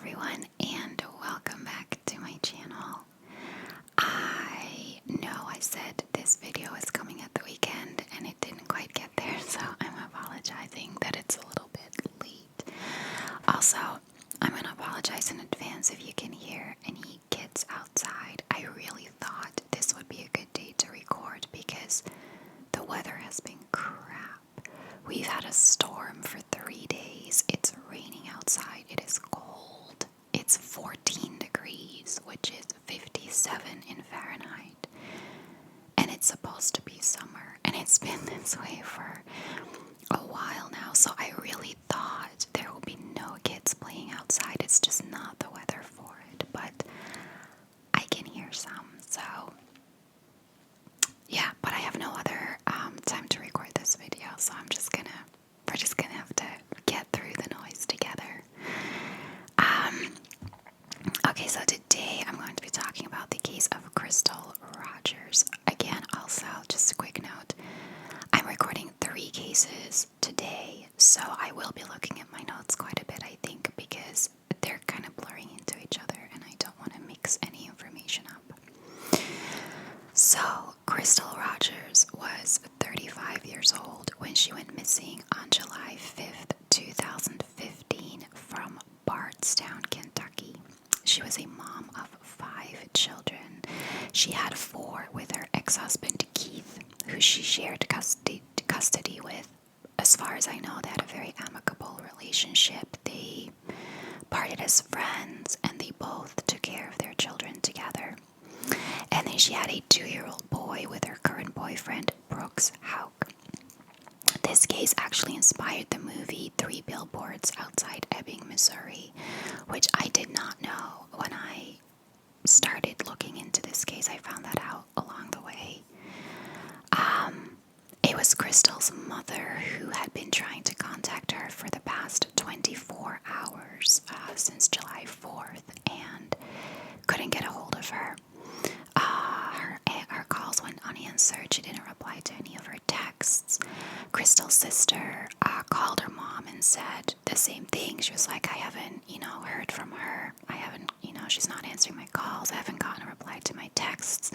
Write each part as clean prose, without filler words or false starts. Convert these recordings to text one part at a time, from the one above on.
everyone, and welcome back to my channel. I know I said this video is coming at the weekend and it didn't quite get there, so I'm apologizing that it's a little bit late. Also, I'm going to apologize in advance if you can hear any kids outside. I really thought this would be a good day to record because the weather has been crap. We've had a storm for 3 days. It's raining outside. It is cold. It's 14 degrees, which is 57 in Fahrenheit. And it's supposed to be summer. And it's been this way for a while now. So I really thought there will be no kids playing outside. It's just not the weather for it. But I can hear some. So yeah, but I have no other time to record this video, so we're just gonna have to get through the noise together. Okay, so today I'm going to be talking about the case of Crystal Rogers. Again, also, just a quick note, I'm recording 3 cases today, so I will be looking at my notes quite a bit, I think, because they're kind of blurring into each other, and I don't want to mix any information up. So, Crystal Rogers was 35 years old when she went missing on July 5th, 2015 from Bardstown, Kentucky. She was a mom of 5 children. She had 4 with her ex-husband Keith, who she shared custody with. As far as I know, they had a very amicable relationship. They parted as friends, and they both took care of their children together. And then she had a 2-year-old boy with her current boyfriend, Brooks Houck. This case actually inspired the movie 3 Billboards Outside Ebbing, Missouri, which I did not know when I started looking into this case. I found that out along the way. It was Crystal's mother who had been trying to contact her for the past 24 hours since July 4th and couldn't get a hold of her. Her calls went unanswered. She didn't reply to any of her texts. Crystal's sister called her mom and said the same thing. She was like, I haven't, heard from her. I haven't, she's not answering my calls. I haven't gotten a reply to my texts.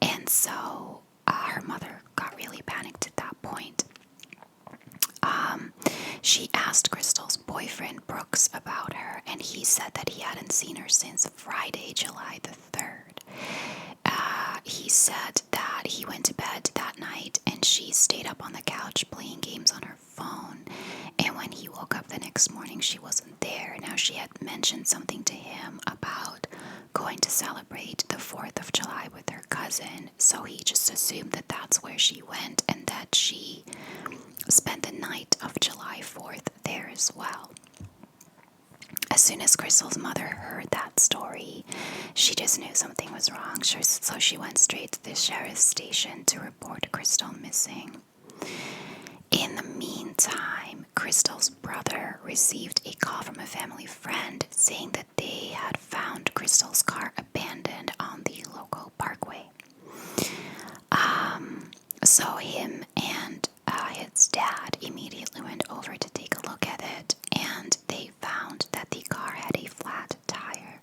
And so her mother got really panicked at that point. She asked Crystal's boyfriend, Brooks, about her, and he said that he hadn't seen her since Friday, July the 3rd. He said that he went to bed that night and she stayed up on the couch playing games on her phone. And when he woke up the next morning, she wasn't there. Now, she had mentioned something to him about going to celebrate the 4th of July with her cousin. So he just assumed that that's where she went and that she spent the night of July 4th there as well. As soon as Crystal's mother heard that story, she just knew something was wrong, so she went straight to the sheriff's station to report Crystal missing. In the meantime, Crystal's brother received a call from a family friend saying that they had found Crystal's car abandoned on the local parkway. So him and his dad immediately went over to take a look at it, and they found that the car had a flat tire.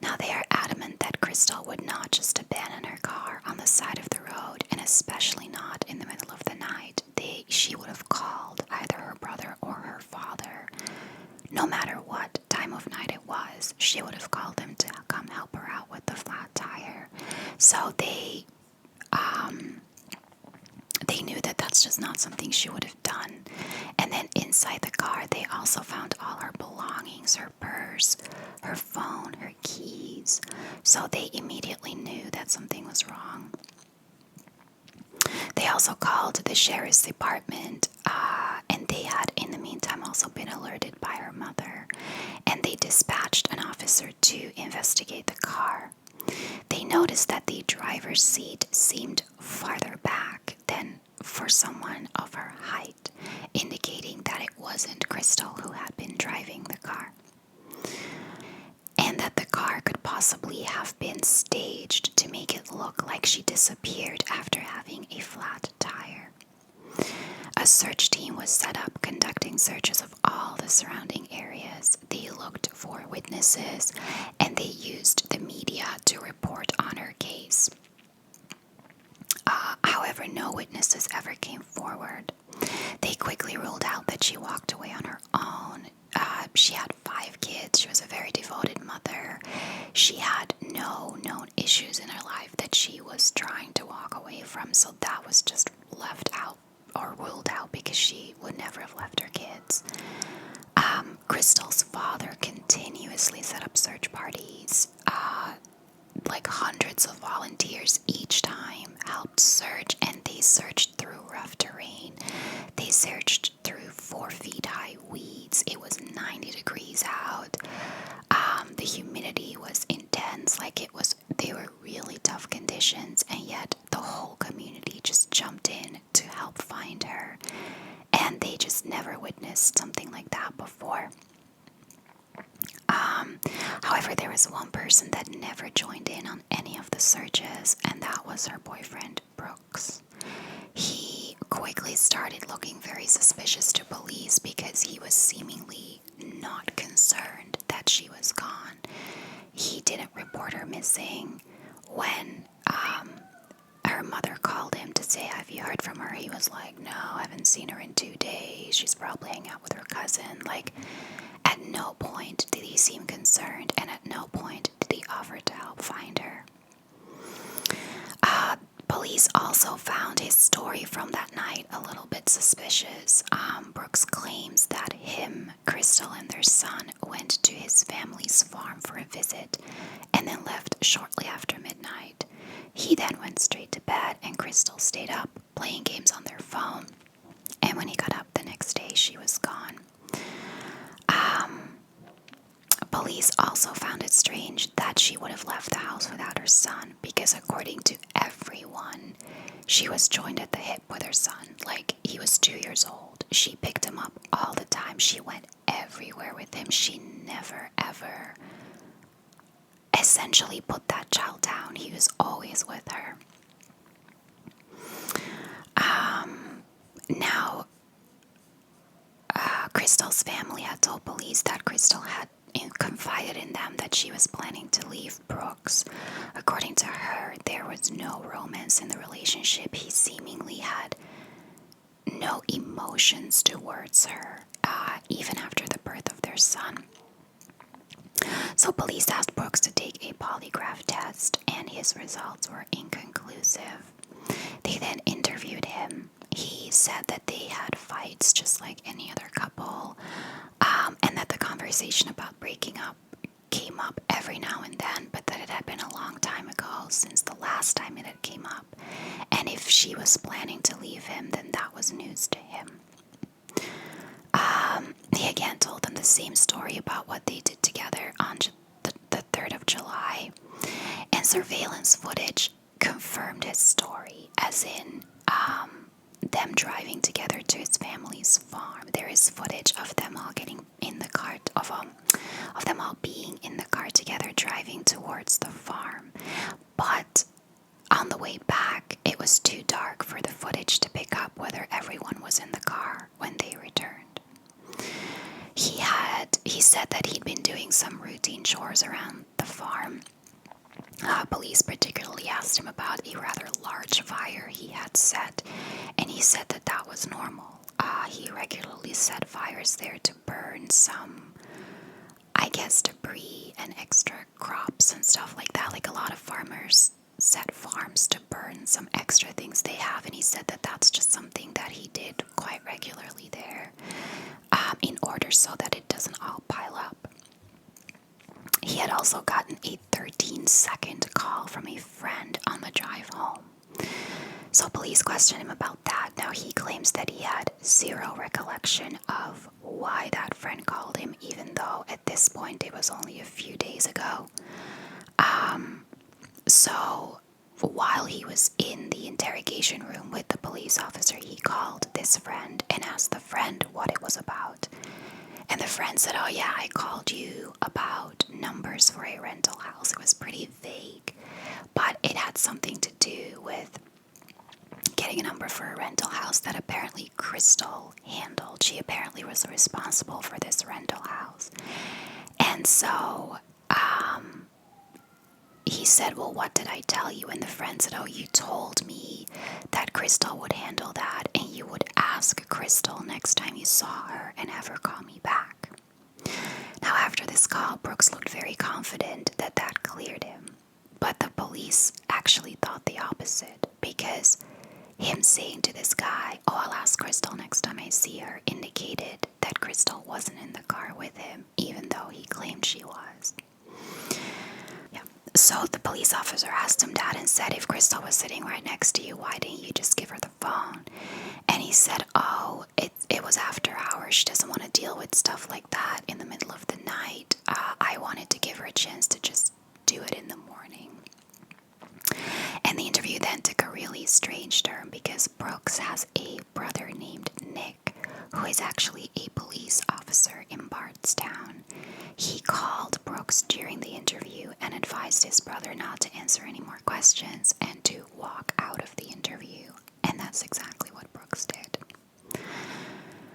Now, they are adamant that Crystal would not just abandon her car on the side of the road, and especially not in the middle of the night. She would have called either her brother or her father. No matter what time of night it was, she would have called them to come help her out with the flat tire. So they knew that that's just not something she would have done. And then inside the car, they also found all her belongings, her purse, her phone, her keys. So they immediately knew that something was wrong. They also called the sheriff's department, and they had in the meantime also been alerted by her mother. And they dispatched an officer to investigate the car. They noticed that the driver's seat seemed farther back than for someone of her height, indicating that it wasn't Crystal who had been driving the car, and that the car could possibly have been staged to make it look like she disappeared after having a flat tire. A search team was set up conducting searches of all the surrounding areas. They looked for witnesses and they used the media to report on her case. However, no witnesses ever came forward. They quickly ruled out that she walked away on her own. She had 5 kids. She was a very devoted mother. She had no known issues in her life that she was trying to walk away from. So that was just left out or ruled out because she would never have left her kids. Crystal's father continuously set up search parties. Like hundreds of volunteers each time helped search, and they searched through rough terrain. They searched through 4 feet high weeds. It was 90 degrees out. The humidity was intense. They were really tough conditions, and yet the whole community just jumped in to help find her. And they just never witnessed something like that before. However, there was one person that never joined in on any of the searches, and that was her boyfriend, Brooks. He quickly started looking very suspicious to police because he was seemingly not concerned that she was gone. He didn't report her missing. When her mother called him to say, "Have you heard from her?" He was like, "No, I haven't seen her in 2 days. She's probably hanging out with her cousin." At no point did he seem concerned, and at no point did he offer to help find her. Police also found his story from that night a little bit suspicious. Brooks claims that him, Crystal, and their son went to his family's farm for a visit and then left shortly after midnight. He then went straight to bed, and Crystal stayed up playing games on their phone. And when he got up the next day, she was gone. Police also found it strange that she would have left the house without her son, because according to everyone, she was joined at the hip with her son. He was 2 years old. She picked him up all the time. She went everywhere with him. She never, ever essentially put that child down. He was always with her. Now, Crystal's family had told police that Crystal had confided in them that she was planning to leave Brooks. According to her, there was no romance in the relationship. He seemingly had no emotions towards her, even after the birth of their son. So police asked Brooks to take a polygraph test, and his results were inconclusive. They then interviewed him. He said that they had fights just like any other couple, and that the conversation about breaking up came up every now and then, but that it had been a long time ago since the last time it had came up. And if she was planning to leave him, then that was news to him. He again told them the same story about what they did together on the 3rd of July. And surveillance footage confirmed his story, as in them driving together to his family's farm. There is footage of them all getting in the car, of them all being in the car together, driving towards the farm. But on the way back, it was too dark for the footage to pick up whether everyone was in the car when they returned. He said that he'd been doing some routine chores around the farm. Police particularly asked him about a rather large fire he had set, and he said that that was normal. He regularly set fires there to burn some, I guess, debris and extra crops and stuff like that. A lot of farmers set farms to burn some extra things they have, and he said that that's just something that he did quite regularly there, in order so that it doesn't all pile up. He had also gotten a 13-second call from a friend on the drive home. So police questioned him about that. Now, he claims that he had zero recollection of why that friend called him, even though at this point it was only a few days ago. So while he was in the interrogation room with the police officer, he called this friend and asked the friend what it was about. And the friend said, "Oh yeah, I called you about numbers for a rental house." It was pretty vague, but it had something to do with getting getting a number for a rental house that apparently Crystal handled. She apparently was responsible for this rental house. And so he said, well, what did I tell you? And the friend said, oh, you told me that Crystal would handle that, and you would ask Crystal next time you saw her and have her call me back. Now, after this call, Brooks looked very confident that that cleared him. But the police actually thought the opposite, because him saying to this guy, oh, I'll ask Crystal next time I see her, indicated that Crystal wasn't in the car with him, even though he claimed she was. Yeah. So the police officer asked him that and said, if Crystal was sitting right next to you, why didn't you just give her the phone? And he said, oh, it was after hours. She doesn't want to deal with stuff like that in the middle of the night. I wanted to give her a chance to just do it in the morning. And the interview then took a really strange turn, because Brooks has a brother named Nick, who is actually a police officer in Bardstown. He called Brooks during the interview and advised his brother not to answer any more questions and to walk out of the interview. And that's exactly what Brooks did.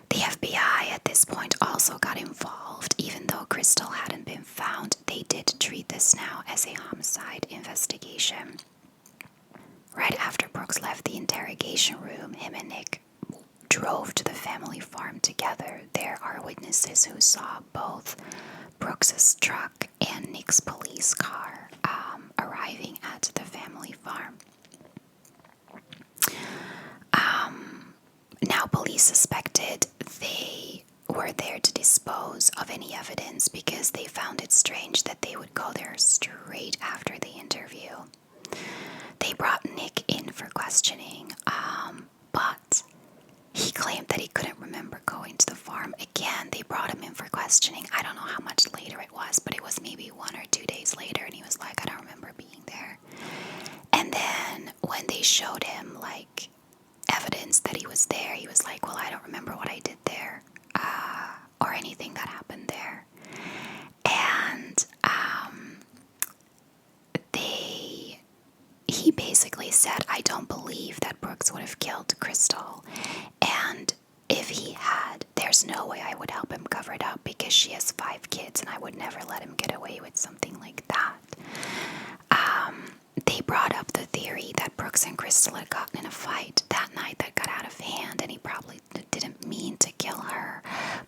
The FBI at this point also got involved. Even though Crystal hadn't been found, they did treat this now as a homicide investigation. Right after Brooks left the interrogation room, him and Nick drove to the family farm together. There are witnesses who saw both Brooks's truck and Nick's police car arriving at the family farm. Now, police suspected they were there to dispose of any evidence, because they found it strange that they would go there straight after the interview. They brought Nick in for questioning, but he claimed that he couldn't remember going to the farm. Again, they brought him in for questioning. I don't know how much later it was, but it was maybe 1 or 2 days later, and he was like, I don't remember being there. And then when they showed him, like, evidence that he was there, he was like, well, I don't remember what I did there, or anything that happened there. And he basically said, I don't believe that Brooks would have killed Crystal, and if he had, there's no way I would help him cover it up, because she has 5 kids and I would never let him get away with something like that. They brought up the theory that Brooks and Crystal had gotten in a fight that night that got out of hand, and he probably didn't mean to kill her,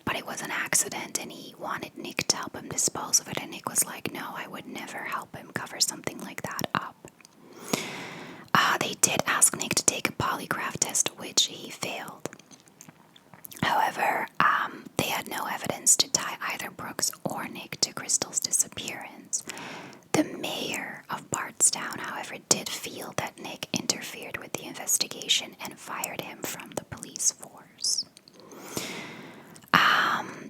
but it was an accident, and he wanted Nick to help him dispose of it, and Nick was like, no, I would never help him cover something like that up. They did ask Nick to take a polygraph test, which he failed. However, they had no evidence to tie either Brooks or Nick to Crystal's disappearance. The mayor of Bardstown, however, did feel that Nick interfered with the investigation and fired him from the police force.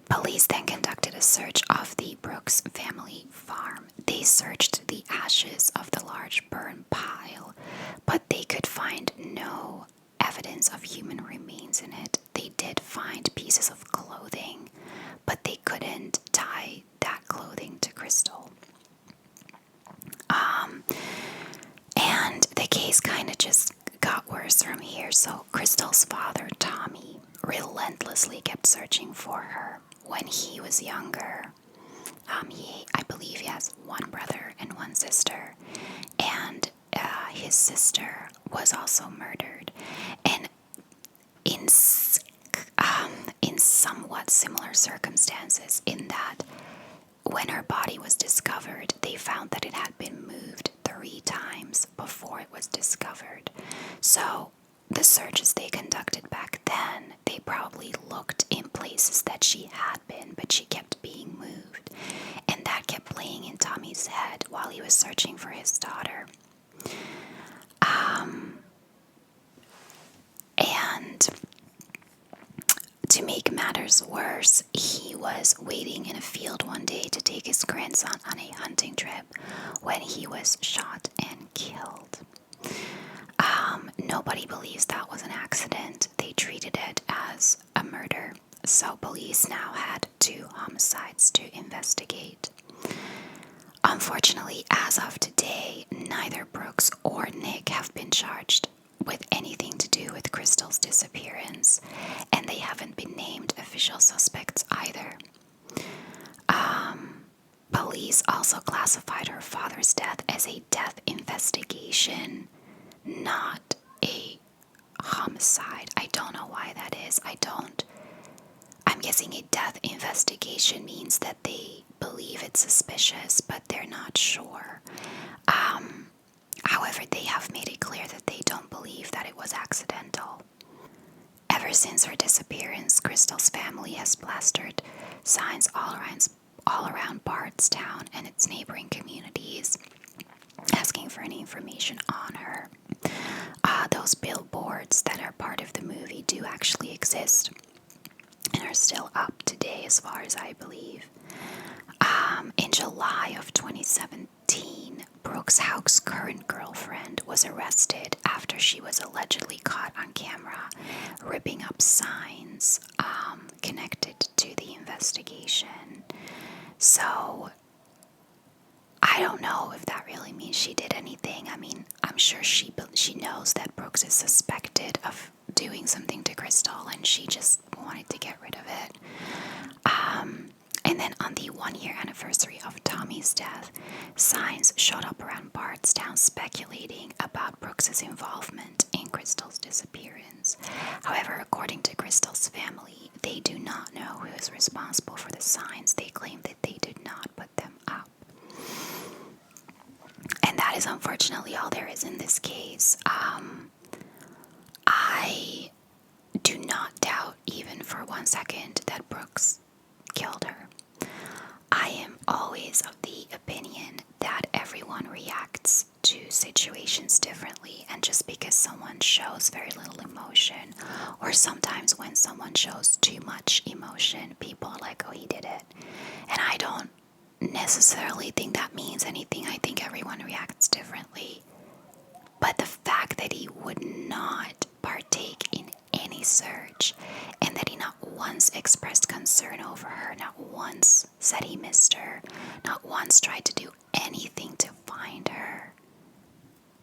Police then conducted a search of the Brooks family farm. They searched the ashes of the large burn pile, but they could find no evidence of human remains in it. They did find pieces of clothing, but they couldn't tie that clothing to Crystal. And the case kind of just got worse from here. So Crystal's father, Tommy, relentlessly kept searching for her when he was younger. I believe he has 1 brother and 1 sister, and his sister was also murdered. And in somewhat similar circumstances, in that when her body was discovered, they found that it had been moved 3 times before it was discovered. So the searches they conducted back then, they probably looked in places that she had been, but she kept being moved. And that kept playing in Tommy's head while he was searching for his daughter. And to make matters worse, he was waiting in a field one day to take his grandson on a hunting trip when he was shot and killed. Nobody believes that was an accident. They treated it as a murder. So police now had 2 homicides to investigate. Unfortunately, as of today, neither Brooks or Nick have been charged with anything to do with Crystal's disappearance, and they haven't been named official suspects either. Police also classified her father's death as a death investigation, not a homicide. I don't know why that is. I'm guessing a death investigation means that they believe it's suspicious, but they're not sure. However, they have made it clear that they don't believe that it was accidental. Ever since her disappearance, Crystal's family has plastered signs all around Bardstown and its neighboring communities asking for any information on her. Those billboards that are part of the movie do actually exist and are still up today as far as I believe. In July of 2017, Brooks Hauk's current girlfriend was arrested after she was allegedly caught on camera ripping up signs connected to the investigation. So, I don't know if that really means she did anything. I mean, I'm sure she knows that Brooks is suspected of doing something to Crystal, and she just wanted to get rid of it. And then on the 1-year anniversary of Tommy's death, signs showed up around Bardstown speculating about Brooks's involvement in Crystal's disappearance. However, according to Crystal's family, they do not know who is responsible for the signs. They claim that they did not put them up. And that is unfortunately all there is in this case. I do not doubt even for 1 second that Brooks killed her. I am always of the opinion that everyone reacts to situations differently, and just because someone shows very little emotion, or sometimes when someone shows too much emotion, people are like, oh, he did it. And I don't necessarily think that means anything. I think everyone reacts differently. But the fact that he would not partake in any search, and that he not once expressed concern over her, not once said he missed her, not once tried to do anything to find her,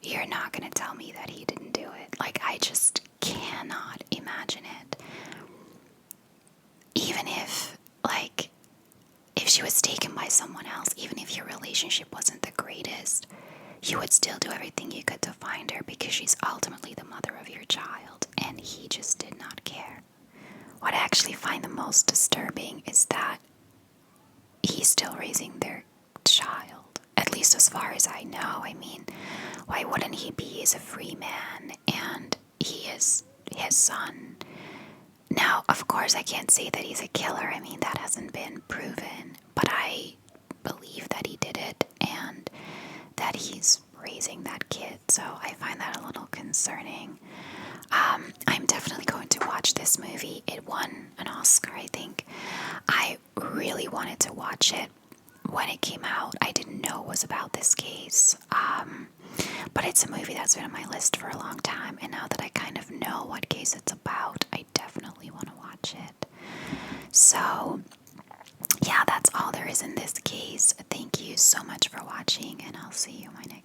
you're not going to tell me that he didn't do it. Like, I just cannot imagine it. Even if, like, if she was taken by someone else, even if your relationship wasn't the greatest, you would still do everything you could to find her because she's ultimately the mother of your child, and he just did not care. What I actually find the most disturbing is that he's still raising their child, at least as far as I know. I mean, why wouldn't he be? He's a free man, and he is his son. Now, of course, I can't say that he's a killer. I mean, that hasn't been proven, but I believe that he did it, and that he's raising that kid, so I find that a little concerning. I'm definitely going to watch this movie. It won an Oscar, I think. I really wanted to watch it when it came out. I didn't know it was about this case, but it's a movie that's been on my list for a long time, and now that I kind of know what case it's about, I definitely want to watch it. So yeah, that's all there is in this case. Thank you so much for watching, and I'll see you in my next